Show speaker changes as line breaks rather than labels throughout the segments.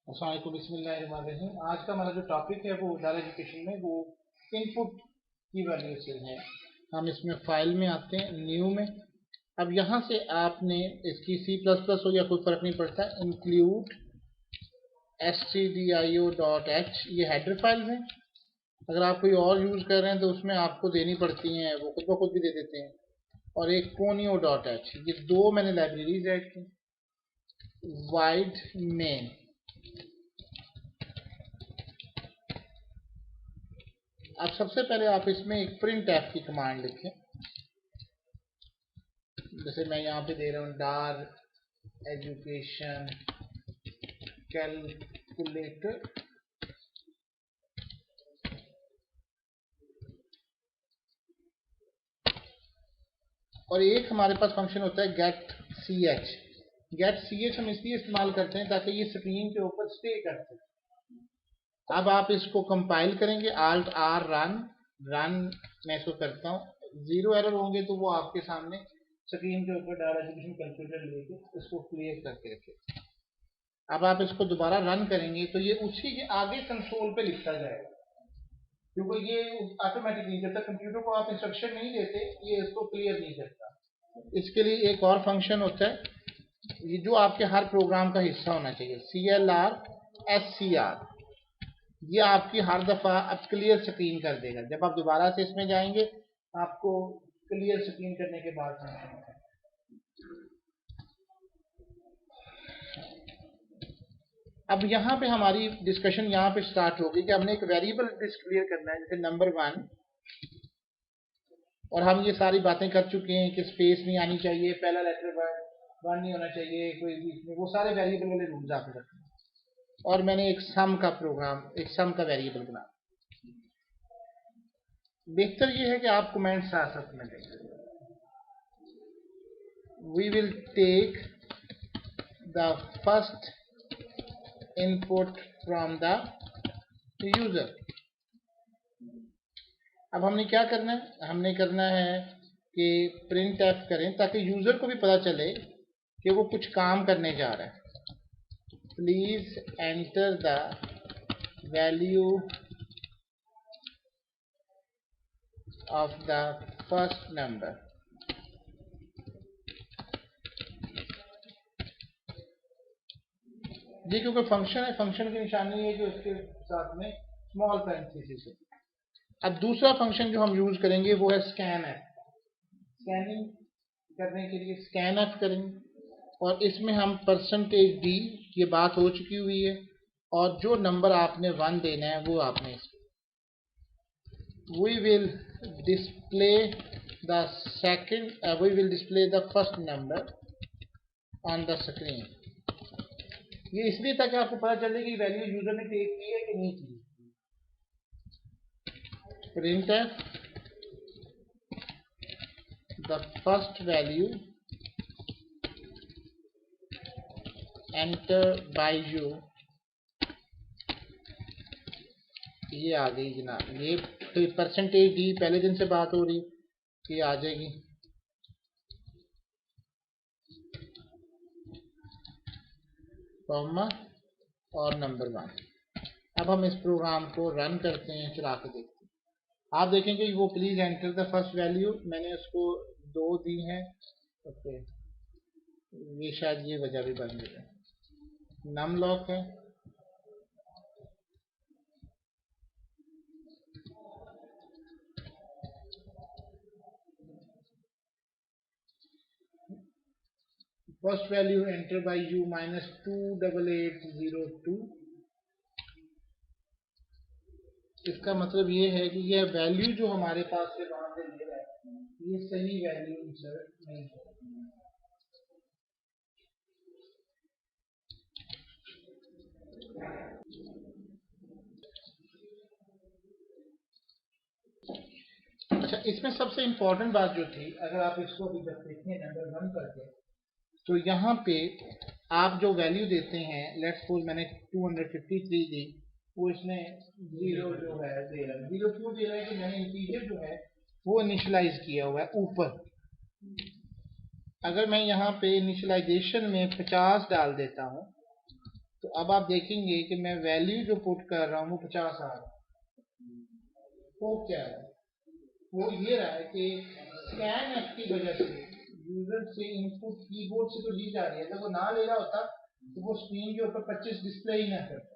अस्सलामुअलैकुम बिस्मिल्लाहिर्रहमानिर्रहीम। आज का हमारा जो टॉपिक है वो डाटा एजुकेशन में वो इनपुट की वैल्यू से है। हम इसमें फाइल में आते हैं, न्यू में। अब यहाँ से आपने इसकी सी प्लस प्लस हो या कोई फ़र्क नहीं पड़ता, इंक्लूड stdio.h ये हेडर फाइल है। अगर आप कोई और यूज़ कर रहे हैं तो उसमें आपको देनी पड़ती हैं, वो खुद ब खुद भी दे देते हैं। और एक conio.h, ये दो मैंने लाइब्रेरीज ऐड की। वाइड मेन, अब सबसे पहले आप इसमें एक प्रिंट एफ की कमांड लिखें। जैसे मैं यहाँ पे दे रहा हूँ डार एजुकेशन कैलकुलेटर, और एक हमारे पास फंक्शन होता है get C H. Get C H हम इसलिए इस्तेमाल करते हैं ताकि ये स्क्रीन के ऊपर स्टे कर सके। अब आप इसको कंपाइल करेंगे, आल्ट आर रन मैं इसको करता हूँ। 0 एरर होंगे तो वो आपके सामने स्क्रीन के ऊपर डार एजुकेशन कैलकुलेटर लेके इसको क्लियर करके रखे। अब आप इसको दोबारा रन करेंगे तो ये उसी के आगे कंसोल पे लिखता जाएगा, क्योंकि ये ऑटोमेटिक नहीं, जब तक कंप्यूटर को आप इंस्ट्रक्शन नहीं देते ये इसको क्लियर नहीं करता। इसके लिए एक और फंक्शन होता है, ये जो आपके हर प्रोग्राम का हिस्सा होना चाहिए, CLR SCR। ये आपकी हर दफ़ा अब क्लियर स्क्रीन कर देगा। जब आप दोबारा से इसमें जाएंगे आपको क्लियर स्क्रीन करने के बाद अब यहाँ पे हमारी डिस्कशन यहाँ पे स्टार्ट होगी कि हमने एक वेरिएबल डिक्लेयर करना है, जैसे नंबर 1। और हम ये सारी बातें कर चुके हैं कि स्पेस नहीं आनी चाहिए, पहला लेटर 1 नहीं होना चाहिए, कोई बीच में, वो सारे वेरिएबल वाले रूल्स आपने रखे हैं। और मैंने एक सम का प्रोग्राम, एक सम का वेरिएबल बना। बेहतर ये है कि आप कमेंट साथ साथ में देखें। We will take the first input from the user. अब हमने क्या करना है, हमने करना है कि प्रिंट एफ करें ताकि यूजर को भी पता चले कि वो कुछ काम करने जा रहा है। Please enter the value of the first number. ये क्योंकि फंक्शन है, फंक्शन की निशानी है कि उसके साथ में स्मॉल पैरेंथेसिस है। अब दूसरा फंक्शन जो हम यूज करेंगे वो है स्कैन एफ। स्कैनिंग करने के लिए स्कैन एफ करेंगे, और इसमें हम %d, ये बात हो चुकी हुई है, और जो नंबर आपने 1 देना है वो आपने, we will display the first number on the screen। ये इसलिए ताकि आपको पता चले कि वैल्यू यूजर ने टेक की है कि नहीं की। printf the first value entered by you, ये आ गई जनाब। ये %d पहले दिन से बात हो रही, ये आ जाएगी। कॉमा और नंबर 1। अब हम इस प्रोग्राम को रन करते हैं, चला के देखते हैं। आप देखेंगे वो please enter the first value, मैंने उसको 2 दी है। ओके, ये शायद ये वजह भी बन गई है, नम लॉक है। First value enter bye you -28802। इसका मतलब ये है कि यह वैल्यू जो हमारे पास से वहां से ले रहा है ये सही वैल्यू इंसर्ट नहीं है। अच्छा, इसमें सबसे इंपॉर्टेंट बात जो थी, अगर आप इसको अभी जब देखें नंबर 1 करके, तो यहाँ पे आप जो वैल्यू देते हैं, लेट्स सपोज मैंने 253 दी, वो इसने 0 जो है दे रहा है। 0 क्यों दे रहा है कि मैंने इंटीजर जो है वो इनिशियलाइज किया हुआ है ऊपर। अगर मैं यहाँ पे इनिशियलाइजेशन में 50 डाल देता हूँ तो अब आप देखेंगे कि मैं वैल्यू जो पुट कर रहा हूँ वो 50 आ रहा है। वो क्या है, वो ये रहा है कि स्कैन एफ की वजह से यूजर से इनपुट कीबोर्ड से तो ली जा रही है, अगर वो ना ले रहा होता तो वो स्क्रीन के ऊपर 25 डिस्प्ले ही ना करता।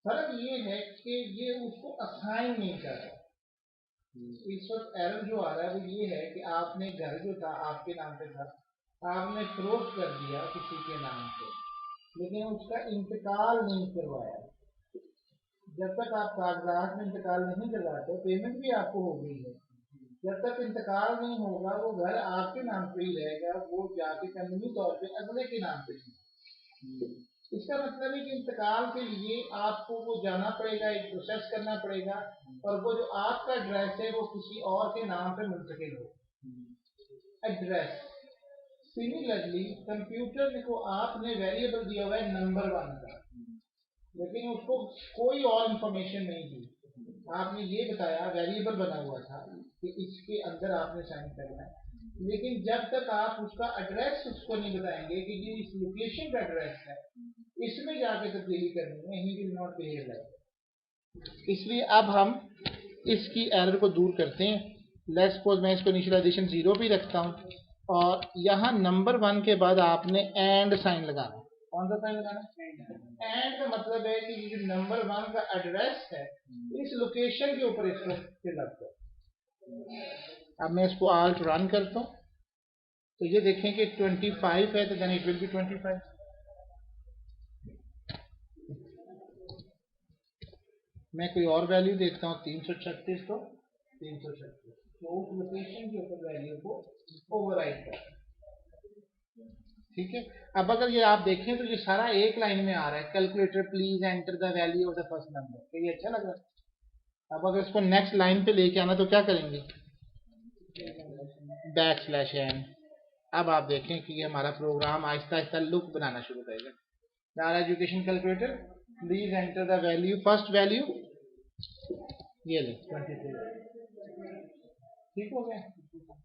फर्क ये है कि ये उसको असाइन नहीं कर रहा। इस वक्त एरर जो आ रहा है वो ये है कि आपने घर जो था आपके नाम पे था, आपने फरोख्त कर दिया किसी के नाम पे, लेकिन उसका इंतकाल नहीं करवाया। जब तक आप कागजात में इंतकाल नहीं करवाते, पेमेंट भी आपको हो गई है, जब तक इंतकाल नहीं होगा वो घर आपके नाम पे ही रहेगा, वो जाके कानूनी तौर पे अगले के नाम पे ही। इसका मतलब है कि इंतकाल के लिए आपको वो जाना पड़ेगा, एक प्रोसेस करना पड़ेगा, और वो जो आपका एड्रेस है वो किसी और के नाम पे मुंतकिल हो एड्रेस। सिमिलरली कंप्यूटर को आपने वेरिएबल दिया हुआ है नंबर 1 का, लेकिन उसको कोई और इंफॉर्मेशन नहीं दी। आपने ये बताया, वेरिएबल बना हुआ था कि इसके अंदर आपने साइन करना है, लेकिन जब तक आप उसका एड्रेस उसको नहीं बताएंगे कि ये इस लोकेशन का एड्रेस है, इसमें जाके तब्दीली करनी है, he will not behave like. इसलिए अब हम इसकी एरर को दूर करते हैं। लेट्स सपोज मैं इसको इनिशियलाइजेशन 0 भी रखता हूँ, और यहाँ नंबर 1 के बाद आपने एंड साइन लगाना। कौन सा साइन लगाना? एंड का मतलब है कि ये जो नंबर 1 का एड्रेस है इस लोकेशन के ऊपर इसको फिल अप कर। अब मैं इसको आल्ट रन करता हूँ तो ये देखें कि 25 है, तो देन इट विल बी 25। मैं कोई और वैल्यू देता हूँ 336, तो 336 तो उस लोकेशन के ऊपर वैल्यू को ओवरराइट कर। ठीक है। अब अगर ये आप देखें तो ये सारा एक लाइन में आ रहा है, calculator please enter the value of the first number. तो ये अच्छा लग रहा है। अब अगर इसको नेक्स्ट लाइन पे लेके आना तो क्या करेंगे? \n। अब आप देखें कि ये हमारा प्रोग्राम आहिस्ता आहिस्ता लुक बनाना शुरू करेगा। Data education calculator please enter the value, first value ये ले 23। ठीक हो गया।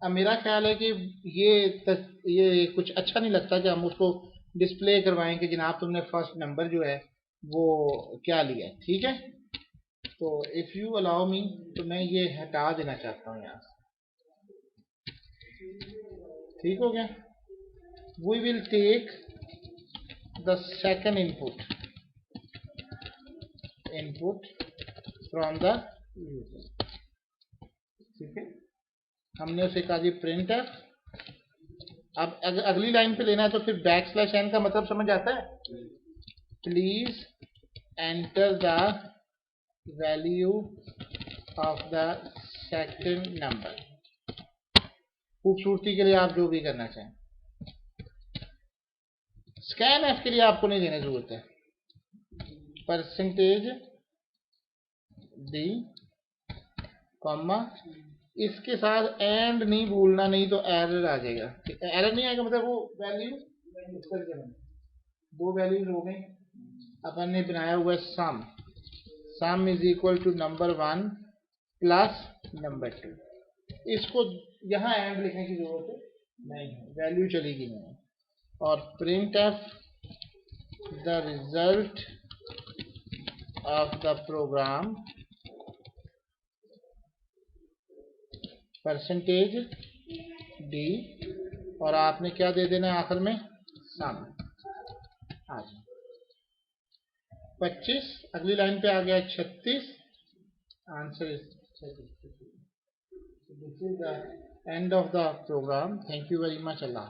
अब मेरा ख्याल है कि ये कुछ अच्छा नहीं लगता कि हम उसको डिस्प्ले करवाएं कि जनाब तुमने फर्स्ट नंबर जो है वो क्या लिया है। ठीक है, तो इफ यू अलाउ मी तो मैं ये हटा देना चाहता हूँ यहाँ से। ठीक हो गया। We will take the second input from the user. ठीक है, हमने उसे कहा जी प्रिंट है। अब अगली लाइन पे लेना है तो फिर \n का मतलब समझ आता है? Please enter the value of the second number. खूबसूरती के लिए आप जो भी करना चाहें। स्कैन एफ के लिए आपको नहीं देने जरूरत है। %d कॉमा इसके साथ एंड नहीं भूलना, नहीं तो एरर आ जाएगा। एरर नहीं आएगा मतलब वो वैल्यू दो वैल्यूज हो गई। अपन ने बनाया हुआ sum is equal to number 1 plus number 2। इसको यहाँ एंड लिखने की जरूरत नहीं है, वैल्यू चलेगी नहीं। और print F the result of the program %d, और आपने क्या दे देना है आखिर में? सम। 25 अगली लाइन पे आ गया 36। Answer is 36। This is the end of the program. Thank you very much. Allah.